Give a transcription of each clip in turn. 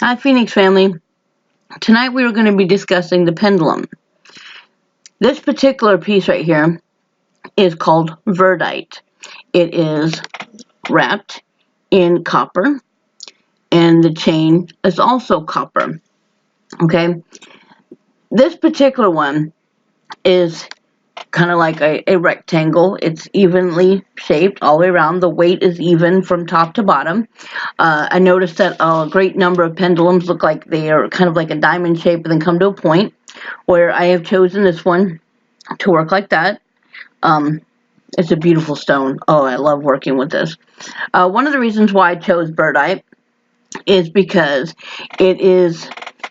Hi, Phoenix family. Tonight we are going to be discussing the pendulum. This particular piece right here is called verdite. It is wrapped in copper, and the chain is also copper. Okay, this particular one is kind of like a rectangle. It's evenly shaped all the way around. The weight is even from top to bottom. I noticed that a great number of pendulums look like they are kind of like a diamond shape and then come to a point, where I have chosen this one to work like that. It's a beautiful stone. Oh, I love working with this. One of the reasons why I chose verdite is because it is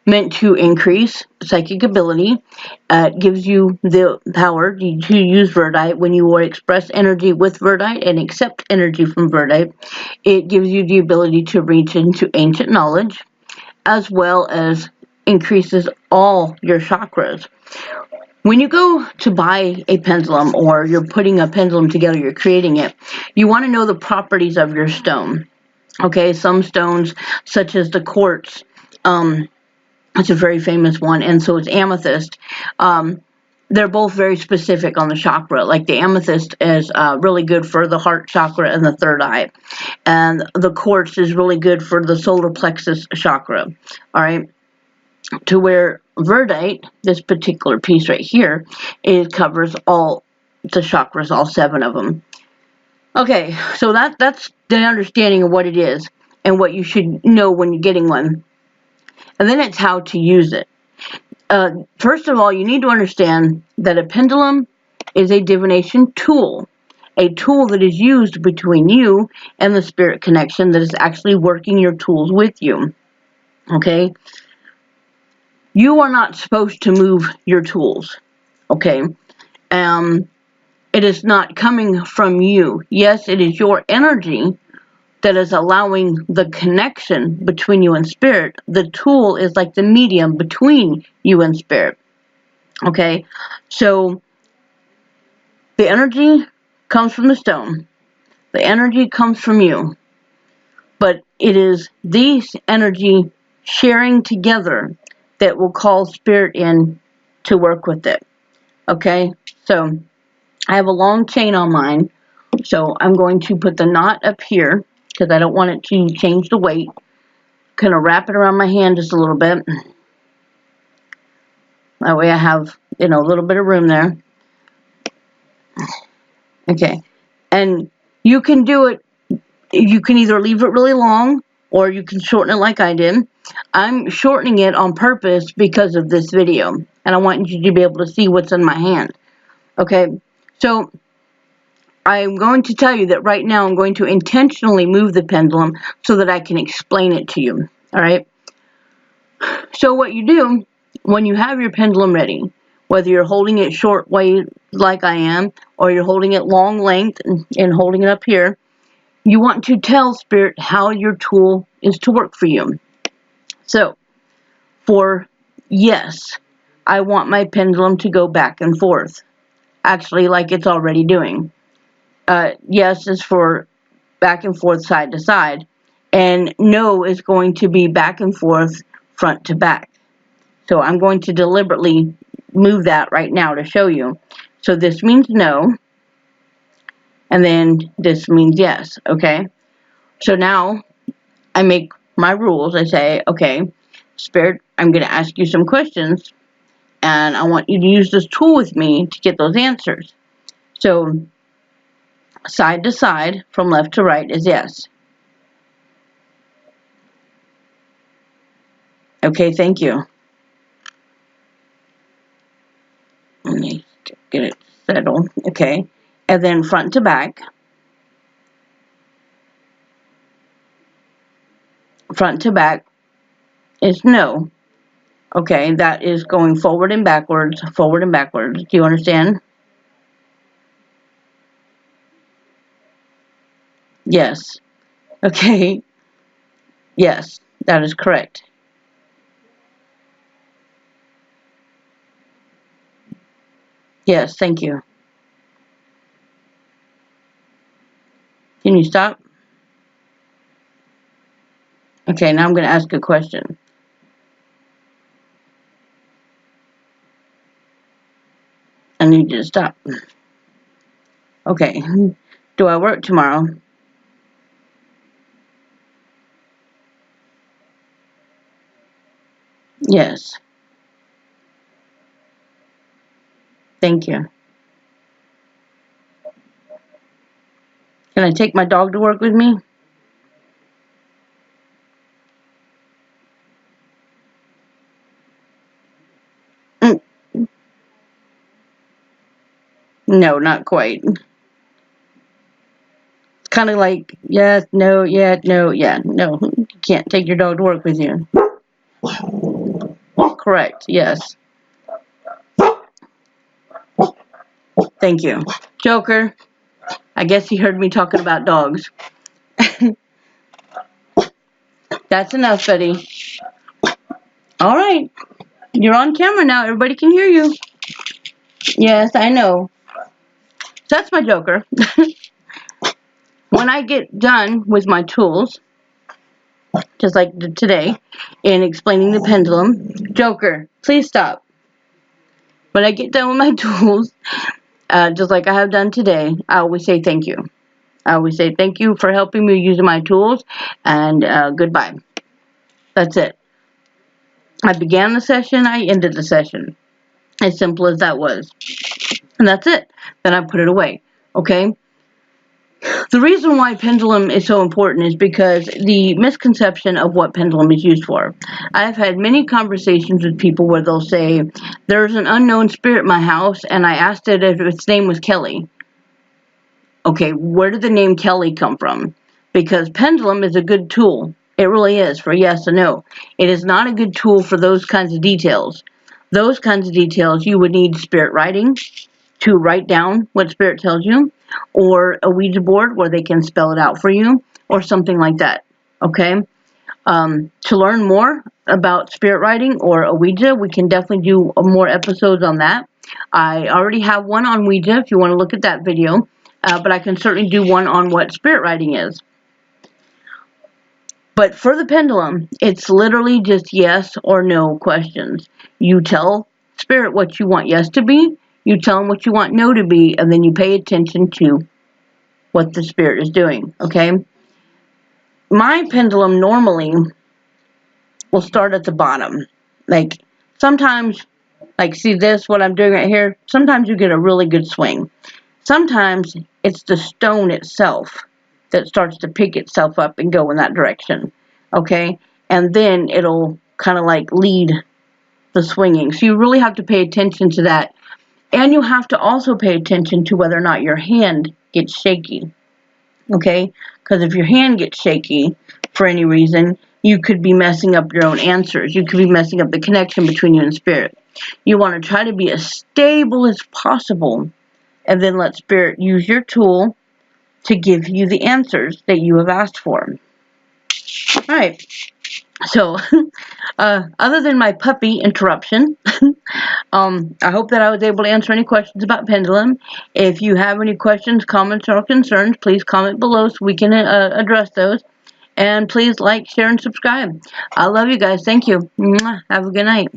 meant to increase psychic ability. It gives you the power to use verdite when you will express energy with verdite and accept energy from verdite. It gives you the ability to reach into ancient knowledge, as well as increases all your chakras. When you go to buy a pendulum, or you're putting a pendulum together, you're creating it, you want to know the properties of your stone. Okay, some stones, such as the quartz, it's a very famous one, and so is amethyst. They're both very specific on the chakra. Like the amethyst is really good for the heart chakra and the third eye, and the quartz is really good for the solar plexus chakra. All right, to where verdite, this particular piece right here, it covers all the chakras, all 7 of them. Okay, so that's the understanding of what it is and what you should know when you're getting one. And then it's how to use it. First of all, you need to understand that a pendulum is a divination tool, a tool that is used between you and the spirit connection that is actually working your tools with you. Okay? You are not supposed to move your tools. Okay? It is not coming from you. Yes, it is your energy that is allowing the connection between you and spirit. The tool is like the medium between you and spirit. Okay, so the energy comes from the stone, the energy comes from you, but it is these energy sharing together that will call spirit in to work with it. Okay, so I have a long chain on mine, so I'm going to put the knot up here because I don't want it to change the weight. Kind of wrap it around my hand just a little bit. That way I have, a little bit of room there. Okay. And you can do it, you can either leave it really long or you can shorten it like I did. I'm shortening it on purpose because of this video. And I want you to be able to see what's in my hand. Okay. So I'm going to tell you that right now I'm going to intentionally move the pendulum so that I can explain it to you. All right. So what you do when you have your pendulum ready, whether you're holding it short way like I am, or you're holding it long length and holding it up here, you want to tell spirit how your tool is to work for you. So for yes, I want my pendulum to go back and forth, actually like it's already doing. Yes is for back and forth, side to side, and no is going to be back and forth, front to back. So I'm going to deliberately move that right now to show you. So this means no, and then this means yes, okay? So now I make my rules. I say, okay, Spirit, I'm going to ask you some questions, and I want you to use this tool with me to get those answers. So side to side, from left to right is yes. Okay, thank you. Let me get it settled. Okay. And then front to back. Front to back is no. Okay, that is going forward and backwards, forward and backwards. Do you understand? Yes. Okay. Yes, that is correct. Yes, thank you. Can you stop? Okay, now I'm going to ask a question. I need you to stop. Okay. Do I work tomorrow? Yes. Thank you. Can I take my dog to work with me? Mm, no, not quite. It's kind of like yes, no, yeah, no, yeah, no. You can't take your dog to work with you. Correct. Yes. Thank you. Joker. I guess he heard me talking about dogs. That's enough, buddy. All right. You're on camera now. Everybody can hear you. Yes, I know. That's my Joker. When I get done with my tools, just like today, in explaining the pendulum, Joker, please stop. When I get done with my tools, just like I have done today, I always say thank you. I always say thank you for helping me using my tools, and goodbye. That's it. I began the session, I ended the session. As simple as that was. And that's it. Then I put it away. Okay? The reason why pendulum is so important is because the misconception of what pendulum is used for. I've had many conversations with people where they'll say, there's an unknown spirit in my house, and I asked it if its name was Kelly. Okay, where did the name Kelly come from? Because pendulum is a good tool. It really is for yes and no. It is not a good tool for those kinds of details. Those kinds of details you would need spirit writing to write down what spirit tells you, or a Ouija board where they can spell it out for you, or something like that. Okay? To learn more about spirit writing or a Ouija, we can definitely do more episodes on that. I already have one on Ouija if you want to look at that video, but I can certainly do one on what spirit writing is. But for the pendulum, it's literally just yes or no questions. You tell spirit what you want yes to be, you tell them what you want no to be, and then you pay attention to what the spirit is doing, okay? My pendulum normally will start at the bottom. Like, sometimes, like, see this, what I'm doing right here? Sometimes you get a really good swing. Sometimes it's the stone itself that starts to pick itself up and go in that direction, okay? And then it'll kind of like lead the swinging. So you really have to pay attention to that. And you have to also pay attention to whether or not your hand gets shaky, okay? Because if your hand gets shaky for any reason, you could be messing up your own answers. You could be messing up the connection between you and spirit. You want to try to be as stable as possible, and then let spirit use your tool to give you the answers that you have asked for. All right. So, other than my puppy interruption, I hope that I was able to answer any questions about pendulum. If you have any questions, comments, or concerns, please comment below so we can address those. And please like, share, and subscribe. I love you guys. Thank you. Mwah. Have a good night.